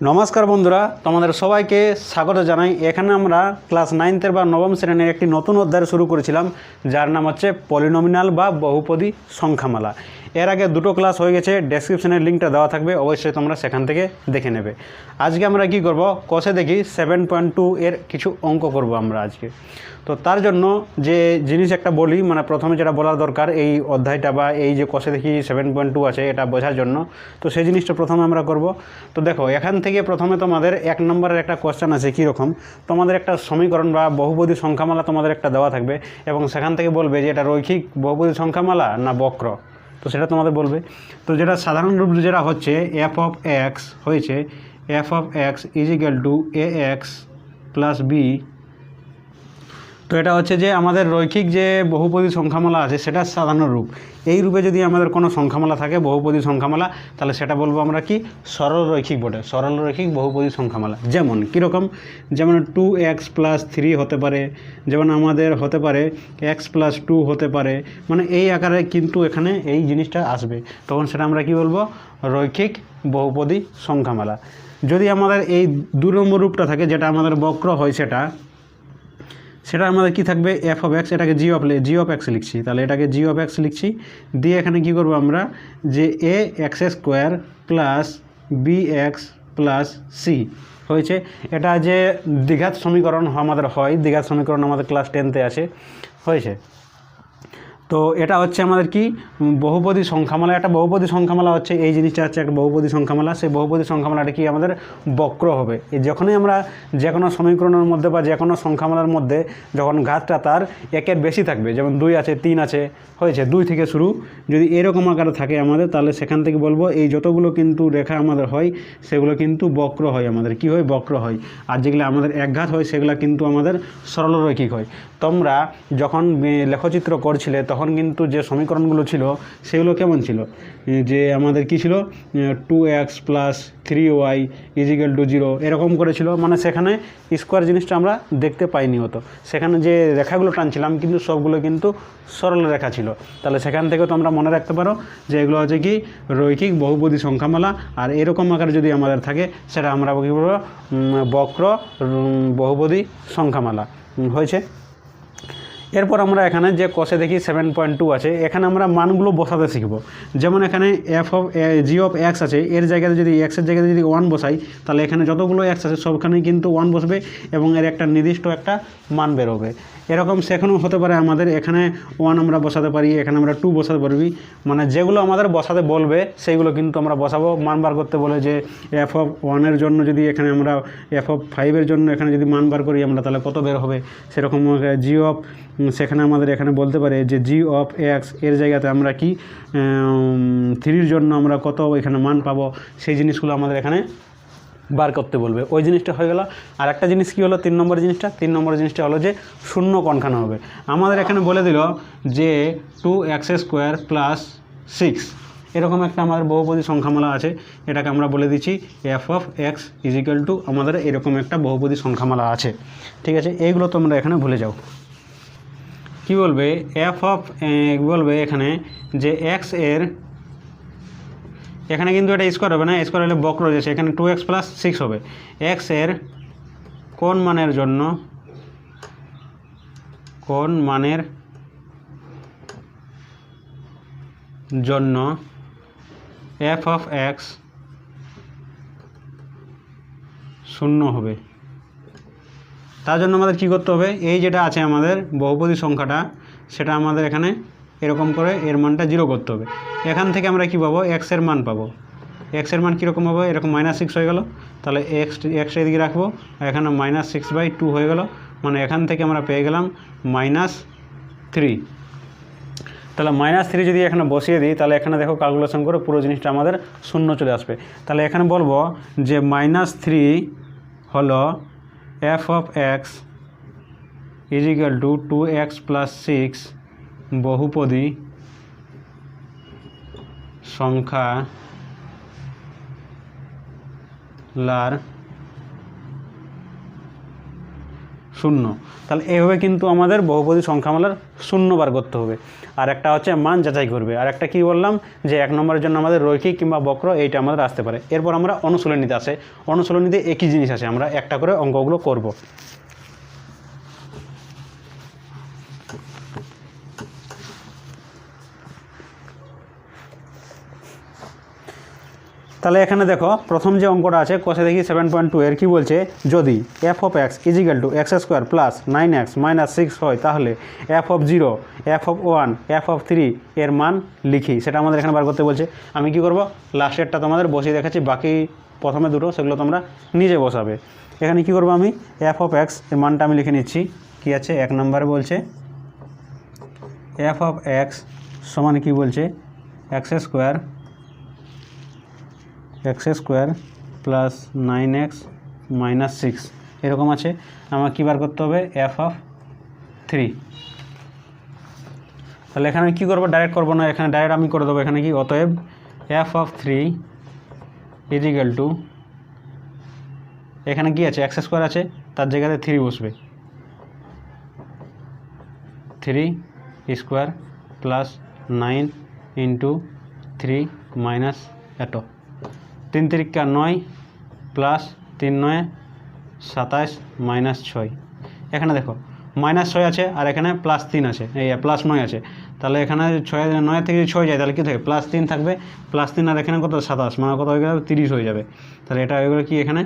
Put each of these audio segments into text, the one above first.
নমস্কার বন্ধুরা, তোমাদের সবাইকে স্বাগত জানাই। এখানে আমরা ক্লাস 9 বা নবম শ্রেণীর একটি নতুন অধ্যায় শুরু করেছিলাম, যার নাম হচ্ছে পলিনোমিনাল বা বহুপদী সংখ্যামালা। এর আগে দুটো ক্লাস হয়ে গেছে, ডেসক্রিপশনের লিঙ্কটা দেওয়া থাকবে, অবশ্যই তোমরা সেখান থেকে দেখে নেবে। আজকে আমরা কি করব, কষে দেখি 7.2 এর কিছু অঙ্ক করব আমরা আজকে। তো তার জন্য যে জিনিস একটা বলি, মানে প্রথমে যেটা বলার দরকার এই অধ্যায়টা বা এই যে কষে দেখি 7.2 আছে এটা বোঝার জন্য, তো সেই জিনিসটা প্রথমে আমরা করব। তো দেখো, এখান থেকে প্রথমে তোমাদের 1 নম্বরের একটা কোশ্চেন আছে। কীরকম, তোমাদের একটা সমীকরণ বা বহুপদী সংখ্যামালা তোমাদের একটা দেওয়া থাকবে, এবং সেখান থেকে বলবে যে এটা রৈখিক বহুপদী সংখ্যামালা না বক্র, তো সেটা তোমাদের বলবে। তো যেটা সাধারণ রূপ যেটা হচ্ছে এফ অফ এক্স হয়েছে F of X is equal to A X plus B. তো এটা হচ্ছে যে আমাদের রৈখিক যে বহুপদী সংখ্যামালা আছে সেটার সাধারণ রূপ। এই রূপে যদি আমাদের কোনো সংখ্যামালা থাকে বহুপদী সংখ্যামালা, তাহলে সেটা বলবো আমরা কি, সরল রৈখিক বটে, সরল রৈখিক বহুপদী সংখ্যামালা। যেমন কীরকম, যেমন 2x প্লাস 3 হতে পারে, যেমন আমাদের হতে পারে x প্লাস 2 হতে পারে, মানে এই আকারে কিন্তু এখানে এই জিনিসটা আসবে, তখন সেটা আমরা কি বলবো, রৈখিক বহুপদী সংখ্যামালা। যদি আমাদের এই 2 নম্বর রূপটা থাকে, যেটা আমাদের বক্র হয়, সেটা আমাদের কি থাকবে, এফ অফ এক্স, এটাকে জি অফ এক্স লিখছি, তাহলে এটাকে জি অফ এক্স লিখছি, দিয়ে এখানে কি করব আমরা, যে a x square plus b x plus c হয়েছে। এটা যে দ্বিঘাত সমীকরণ আমাদের হয়, দ্বিঘাত সমীকরণ আমাদের ক্লাস 10তে আছে, হয়েছে। তো এটা হচ্ছে আমাদের কি, বহুপদী সংখ্যামালা। একটা বহুপদী সংখ্যামালা হচ্ছে এই জিনিসটা হচ্ছে একটা বহুপদী সংখ্যামালা। সেই বহুপদী সংখ্যামালাটা কি আমাদের বক্র হবে। যখনই আমরা যে কোনো সমীকরণের মধ্যে বা যে কোনো সংখ্যামালার মধ্যে যখন ঘাতটা তার 1-এর বেশি থাকবে, যেমন 2 আছে, 3 আছে, হয়েছে 2 থেকে শুরু, যদি এরকম আকারে থাকে আমাদের, তাহলে সেখান থেকে বলবো এই যতগুলো কিন্তু রেখা আমাদের হয় সেগুলো কিন্তু বক্র হয়, আমাদের কি হয়, বক্র হয়। আর যেগুলো আমাদের একঘাত হয় সেগুলো কিন্তু আমাদের সরলরৈখিক হয়। তোমরা যখন লেখচিত্র করছিলে তখন কিন্তু যে সমীকরণগুলো ছিল সেগুলো কেমন ছিল, যে আমাদের কি ছিল, 2x plus 3y is equal two 0 এরকম করেছিল, মানে সেখানে স্কোয়ার জিনিসটা আমরা দেখতে পাইনি হতো। সেখানে যে রেখাগুলো টানছিলাম কিন্তু সবগুলো কিন্তু সরল রেখা ছিল। তাহলে সেখান থেকে তোমরা মনে রাখতে পারো যে এগুলো হচ্ছে কি, রৈখিক বহুপদী সংখ্যামালা। আর এরকম আকারে যদি আমাদের থাকে সেটা আমরা কী বলবো, বক্র বহুপদী সংখ্যামালা, হয়েছে। এরপর আমরা এখানে যে কষে দেখি 7.2 আছে, এখানে আমরা মানগুলো বসাতে শিখব। যেমন এখানে F of G of x আছে, এর জায়গাতে যদি এক্সের জায়গাতে যদি 1 বসাই, তাহলে এখানে যতগুলো এক্স আছে সবখানেই কিন্তু 1 বসবে এবং এর একটা নির্দিষ্ট একটা মান বেরোবে। এরকম সেখানেও হতে পারে আমাদের এখানে 1 আমরা বসাতে পারি, এখানে আমরা 2 বসাতে পারবি, মানে যেগুলো আমাদের বসাতে বলবে সেইগুলো কিন্তু আমরা বসাবো। মান বার করতে বলে যে এফ অফ 1-এর জন্য যদি এখানে আমরা এফ অফ 5-এর জন্য এখানে যদি মান বার করি আমরা, তাহলে কত বের হবে। সেরকম জি অফ, সেখানে আমাদের এখানে বলতে পারে যে জি অফ এক্স, এর জায়গাতে আমরা কি 3-র জন্য আমরা কত এখানে মান পাবো, সেই জিনিসগুলো আমাদের এখানে বার করতে বলবে। ওই জিনিসটা হয়ে গেল। আর একটা জিনিস কী হলো, 3 নম্বর জিনিসটা হলো যে শূন্য কোনখানে হবে। আমাদের এখানে বলে দিল যে 2x স্কোয়ার প্লাস 6 এরকম একটা আমাদের বহুপদী সংখ্যামালা আছে, এটাকে আমরা বলে দিচ্ছি F of X is equal two, আমাদের এরকম একটা বহুপদী সংখ্যামালা আছে, ঠিক আছে। এইগুলো তোমরা এখানে ভুলে যাও। কি বলবে, এফ অফ বলবে এখানে যে এক্স এর, এখানে কিন্তু এটা স্কোয়ার হবে না, স্কোয়ার হলে বক্র রয়েছে, এখানে 2x প্লাস 6 হবে। এক্স এর কোন মানের জন্য এফ অফ এক্স শূন্য হবে। তার জন্য আমাদের কি করতে হবে, এই যেটা আছে আমাদের বহুপদী সংখ্যাটা, সেটা আমাদের এখানে এরকম করে এর মানটা 0 করতে হবে। এখান থেকে আমরা কি পাবো, এক্সের মান পাবো। এক্সের মান কীরকম হবে, এরকম -6 হয়ে গেল, তাহলে এক্স এদিকে রাখবো, এখানে -6/2 হয়ে গেল, মানে এখান থেকে আমরা পেয়ে গেলাম -3। তাহলে -3 যদি এখানে বসিয়ে দিই, তাহলে এখানে দেখো ক্যালকুলেশন করে পুরো জিনিসটা আমাদের শূন্য চলে আসবে। তাহলে এখানে বলবো যে -3 হলো F of X is equal two 2x plus 6 বহুপদী সংখ্যালার শূন্য। তাহলে এইভাবে কিন্তু আমাদের বহুপদী সংখ্যামালার শূন্য বার করতে হবে। আর একটা হচ্ছে মান যাচাই করবে। আর একটা কী বললাম যে 1 নম্বরের জন্য আমাদের রৈখিক কিংবা বক্র এইটা আমাদের আসতে পারে। এরপর আমরা অনুশীলনীতে আসে, অনুশীলনীতে একই জিনিস আছে, আমরা একটা করে অঙ্কগুলো করব। তাহলে এখানে দেখো প্রথম যে অঙ্কটা আছে কষে দেখি 7.2 এর কী বলছে, যদি f of x = x² + 9x - 6 হয় তাহলে f of 0, f of 1, f of 3 এর মান লিখি। সেটা আমাদের এখানে বার করতে বলছে। আমি কি করব, লাস্টেরটা তোমাদের বসিয়ে দেখাচ্ছি, বাকি প্রথমে দুটো সেগুলো তোমরা নিজে বসাবে। এখানে কি করব, আমি f of x এর মানটা আমি লিখে নিচ্ছি। কি আছে, 1 নম্বরে বলছে f of x সমান কি বলছে, x² + 9x - 6 এরকম আছে। আমার কী বার করতে হবে, f of 3। তাহলে এখানে কী করবো, ডাইরেক্ট করবো না, এখানে ডাইরেক্ট আমি করে দেবো। এখানে কি, অতএব f of 3 = এখানে কি আছে, x² আছে, তার জায়গাতে 3 বসবে। 3² + 9 × 3 - এত 3 × 3 = 9 + 3 × 9 = 27 - 6। এখানে দেখো -6 আছে আর এখানে +3 আছে, এই +9 আছে। তাহলে এখানে 9 থেকে যদি 6 যায় তাহলে কী থাকে, +3 থাকবে, +3 আর এখানে কত 27, মানে কত হয়ে গেল, 30 হয়ে যাবে। তাহলে এটা হয়ে গেল কি, এখানে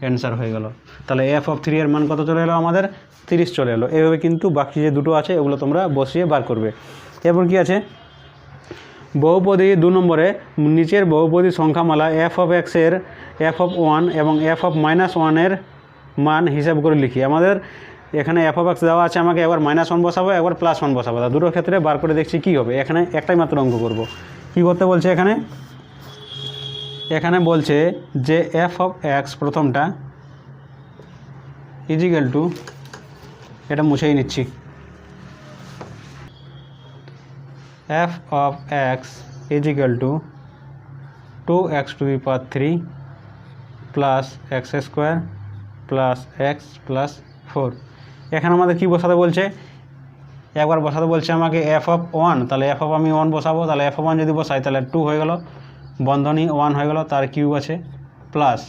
অ্যান্সার হয়ে গেল। তাহলে f of 3 এর মান কত চলে এলো, আমাদের 30 চলে এলো। এইভাবে কিন্তু বাকি যে দুটো আছে ওগুলো তোমরা বসিয়ে বার করবে। এরপর কি আছে, বহুপদী 2 নম্বরে নিচের বহুপদী সংখ্যামালা f of x এর f of 1 এবং f of -1 এর মান হিসাব করে লিখি। আমাদের এখানে f of x দেওয়া আছে, আমাকে একবার -1 বসাবো, একবার +1 বসাবো। দুটোর ক্ষেত্রে বার করে দেখছি কী হবে। এখানে একটাই মাত্র অঙ্ক করব। কি করতে বলছে এখানে বলছে যে f of x প্রথমটা = এটা মুছেই নিচ্ছি, f of x = 2x³ + x² + x + 4। এখানে আমাদের কি বসাতে বলছে, একবার বসাতে বলছে আমাকে f of 1, তাহলে f of আমি 1 বসাবো। তাহলে f of 1 যদি বসাই তাহলে 2 হয়ে গেল, বন্ধনী 1 হয়ে গেল, তার কিউব আছে, প্লাস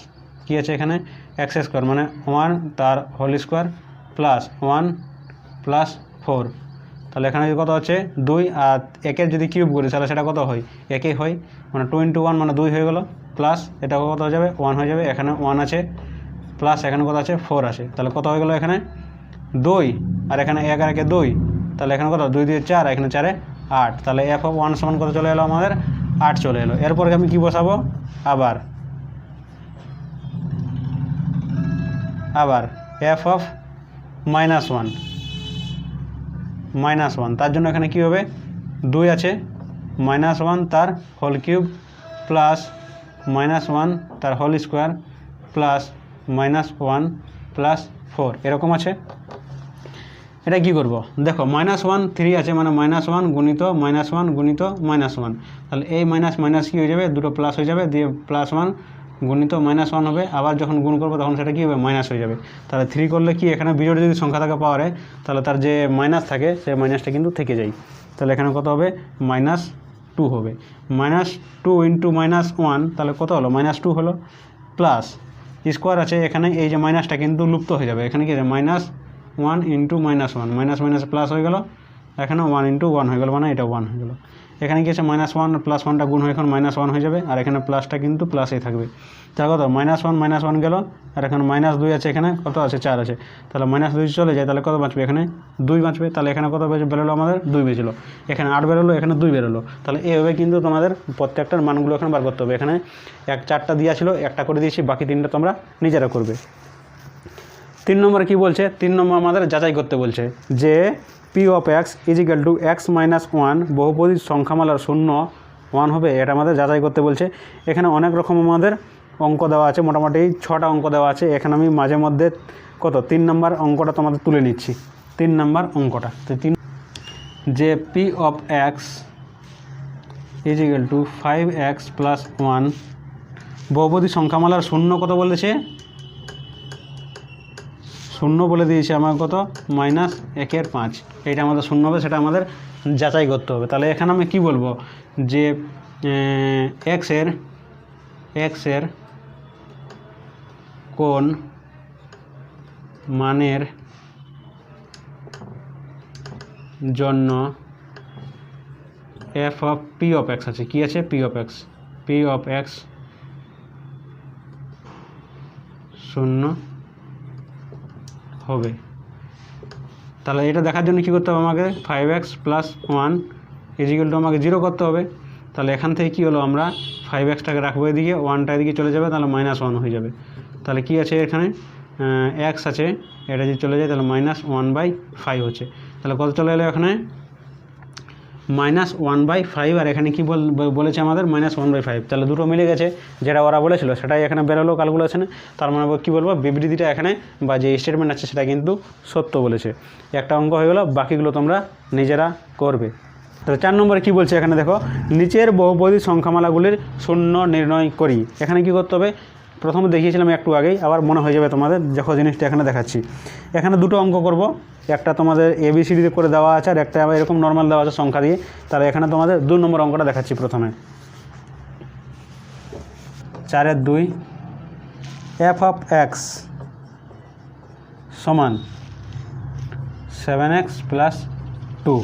কি আছে এখানে x² মানে 1 তার হোল স্কোয়ার + 1 + 4। তাহলে এখানে কত হচ্ছে 2, আর একের যদি কিউব করি তাহলে সেটা কত হয়, একই হয়, মানে 2 × 1 মানে 2 হয়ে গেল, প্লাস এটা কত হয়ে যাবে, 1 হয়ে যাবে। এখানে 1 আছে, প্লাস এখানে কত আছে, 4 আছে। তাহলে কত হয়ে গেল, এখানে 2, আর এখানে 1 আর 1 2, তাহলে এখানে কত, 2 দিয়ে 4, এখানে 4 8। তাহলে f of 1 সমান কত চলে এলো, আমাদের 8 চলে এলো। এরপরে আমি কি বসাবো, আবার f of -1 তার জন্য এখানে কি হবে, 2 আছে, -1 তার হোল কিউব প্লাস -1 তার হোল স্কোয়ার প্লাস -1 + 4 এরকম আছে। এটা কি করব, দেখো -1 3 আছে, মানে -1 গুণিত -1 গুণিত -1। তাহলে এই মাইনাস মাইনাস কী হয়ে যাবে, দুটো প্লাস হয়ে যাবে, দিয়ে +1 গুণিত -1 হবে। আবার যখন গুণ করবো তখন সেটা কী হবে, মাইনাস হয়ে যাবে। তাহলে 3 করলে কি, এখানে বিজোড় যদি সংখ্যা থাকে পাওয়ারে, তাহলে তার যে মাইনাস থাকে সেই মাইনাসটা কিন্তু থেকে যায়। তাহলে এখানে কত হবে, -2 হবে। -2 × -1 তাহলে কত হলো, -2 হলো, প্লাস স্কোয়ার আছে এখানে, এই যে মাইনাসটা কিন্তু লুপ্ত হয়ে যাবে। এখানে কি আছে, -1 × -1, মাইনাস মাইনাস প্লাস হয়ে গেল, এখানে 1 × 1 হয়ে গেল, মানে এটা 1 হয়ে গেল। এখানে কি আছে, -1 + 1টা গুণ হয়ে এখন -1 হয়ে যাবে, আর এখানে প্লাসটা কিন্তু প্লাসেই থাকবে। তাহলে কত, -1 গেল, আর এখানে -2 আছে, এখানে কত আছে, 4 আছে। তাহলে -2 চলে যায়, তাহলে কত বাঁচবে, এখানে 2 বাঁচবে। তাহলে এখানে কত বেরোলো, আমাদের 2 বেরোলো। এখানে 8 বেরোলো, এখানে 2 বেরোলো। তাহলে এইভাবে কিন্তু তোমাদের প্রত্যেকটার মানগুলো এখানে বার করতে হবে। এখানে 4টা দেওয়া ছিল, একটা করে দিয়েছি, বাকি 3টা তোমরা নিজেরা করবে। 3 নম্বর কি বলছে, 3 নম্বর আমাদের যাচাই করতে বলছে যে p of x = x - 1 বহুপদী সংখ্যামালার 0 1 হবে, এটা আমাদের যাচাই করতে বলছে। এখানে অনেক রকম আমাদের অঙ্ক দেওয়া আছে, মোটামুটি 6টা অঙ্ক দেওয়া আছে। এখানে আমি মাঝে মধ্যে 3 নম্বর অঙ্কটা তোমাদের তুলে নিচ্ছি। 3 নম্বর অঙ্কটা তো যে p of x = 5x + 1 বহুপদী সংখ্যামালার 0 কত বলেছে, শূন্য বলে দিয়েছে আমার কত -1/5, এইটা আমাদের শূন্য হবে, সেটা আমাদের যাচাই করতে হবে। তাহলে এখানে আমি কি বলবো যে x এর কোন মানের জন্য f of p of x আছে, কি আছে p অফ x শূন্য হবে। তাহলে এটা দেখার জন্য কী করতে হবে আমাকে 5x + 1 = আমাকে 0 করতে হবে। তাহলে এখান থেকে কি হলো, আমরা 5xটাকে রাখবো এদিকে, 1টা এদিকে চলে যাবে, তাহলে -1 হয়ে যাবে। তাহলে কি আছে এখানে x আছে, এটা যদি চলে যায় তাহলে -1/5 হচ্ছে। তাহলে কত চলে এলো এখানে -1/5, আর এখানে কি বলেছে আমাদের -1/5। তাহলে দুটো মিলে গেছে, যেটা ওরা বলেছিল সেটাই এখানে বেরোলো ক্যালকুলেশনে। তার মানে কী বলবো, বিবৃতিটা এখানে বা যে স্টেটমেন্ট আছে সেটা কিন্তু সত্য বলেছে। একটা অঙ্ক হয়ে গেলো, বাকিগুলো তোমরা নিজেরা করবে। তো 4 নম্বরে কী বলছে এখানে দেখো, নিচের বহুপদী সংখ্যামালাগুলির শূন্য নির্ণয় করি। এখানে কি করতে হবে, প্রথমে দেখিয়েছিলাম একটু আগেই, আবার মনে হয়ে যাবে তোমাদের, দেখো জিনিসটা এখানে দেখাচ্ছি। এখানে দুটো অঙ্ক করব, একটা তোমাদের ABCD করে দেওয়া আছে, আর একটা আবার এরকম নর্মাল দেওয়া আছে সংখ্যা দিয়ে। তাহলে এখানে তোমাদের 2 নম্বর অঙ্কটা দেখাচ্ছি। প্রথমে 4/2 f অফ x সমান 7x + 2,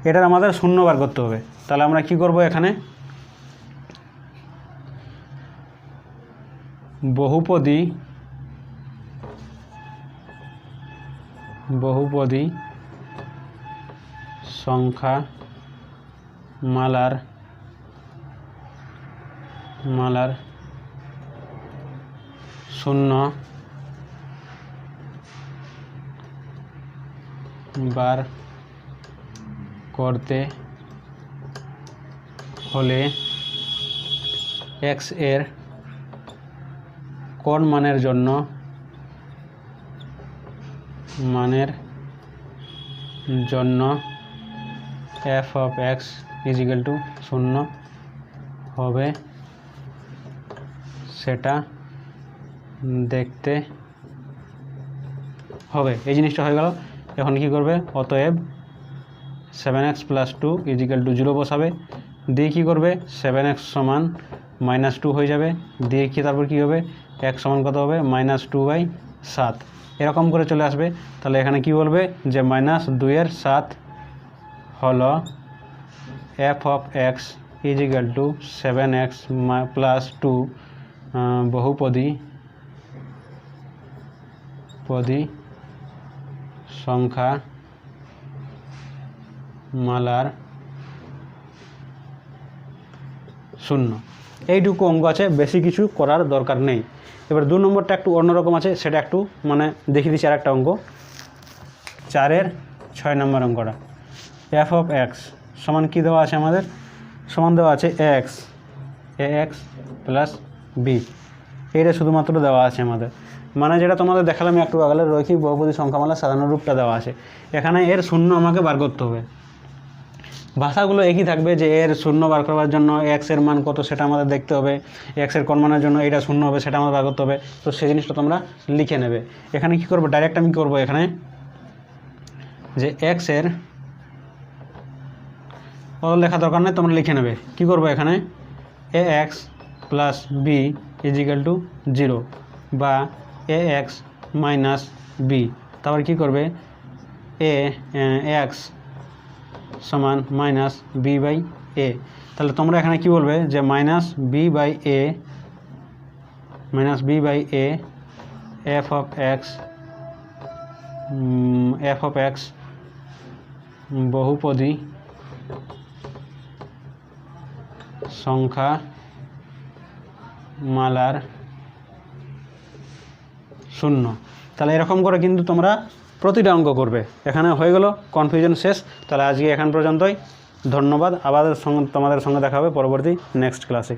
এটার আমাদের শূন্য বার করতে হবে। তাহলে আমরা কি করব, এখানে বহুপদী সংখ্যা মালার শূন্য বার করতে হলে x এর কোন মানের জন্য f অফ x = 0 হবে সেটা দেখতে হবে। এই জিনিসটা হয়ে গেল। এখন কি করবে, অতএব 7x + 2 = 0 বসাবে, দিয়ে কী করবে 7x সমান -2 হয়ে যাবে, দিয়ে কি তারপর কী হবে x সমান কত হবে -2/7, এরকম করে চলে আসবে। তাহলে এখানে কি বলবে যে -2/7 হলো f অফ x = 7x + 2 বহুপদী সংখ্যা মালার শূন্য। এইটুকু অঙ্ক আছে, বেশি কিছু করার দরকার নেই। এবার 2 নম্বরটা একটু অন্যরকম আছে, সেটা একটু দেখিয়ে দিচ্ছি। আর একটা অঙ্ক 4/6 নম্বর অঙ্কটা, f অফ x সমান কী দেওয়া আছে আমাদের, সমান দেওয়া আছে ax + b, এইটা শুধুমাত্র দেওয়া আছে আমাদের। যেটা তোমাদের দেখালাম একটু আগে, রৈখিক বহুপদী সংখ্যামালার সাধারণ রূপটা দেওয়া আছে। এখানে এর শূন্য আমাকে বার করতে হবে। ভাষাগুলো একই থাকবে, যে এর শূন্য বার করার জন্য x এর মান কত সেটা আমাদের দেখতে হবে, x এর কোন মানের জন্য এটা শূন্য হবে সেটা আমাদের বার করতে হবে। তো সেই জিনিসটা তোমরা লিখে নেবে। এখানে কি করব, ডাইরেক্ট আমি করব এখানে যে x এর লেখা দরকার নেই, তোমরা লিখে নেবে। কি করব এখানে ax + b = 0 বা ax - b, তারপর কি করবে ax সমান -b/a। তাহলে তোমরা এখানে কি বলবে যে -b/a f অফ x বহুপদী সংখ্যা মালার শূন্য। তাহলে এরকম করে কিন্তু তোমরা প্রতিটা অঙ্ক করবে। এখানে হয়ে গেল, কনফিউশন শেষ। তাহলে আজকে এখান পর্যন্তই, ধন্যবাদ। আবার তোমাদের সঙ্গে দেখা হবে পরবর্তী নেক্সট ক্লাসে।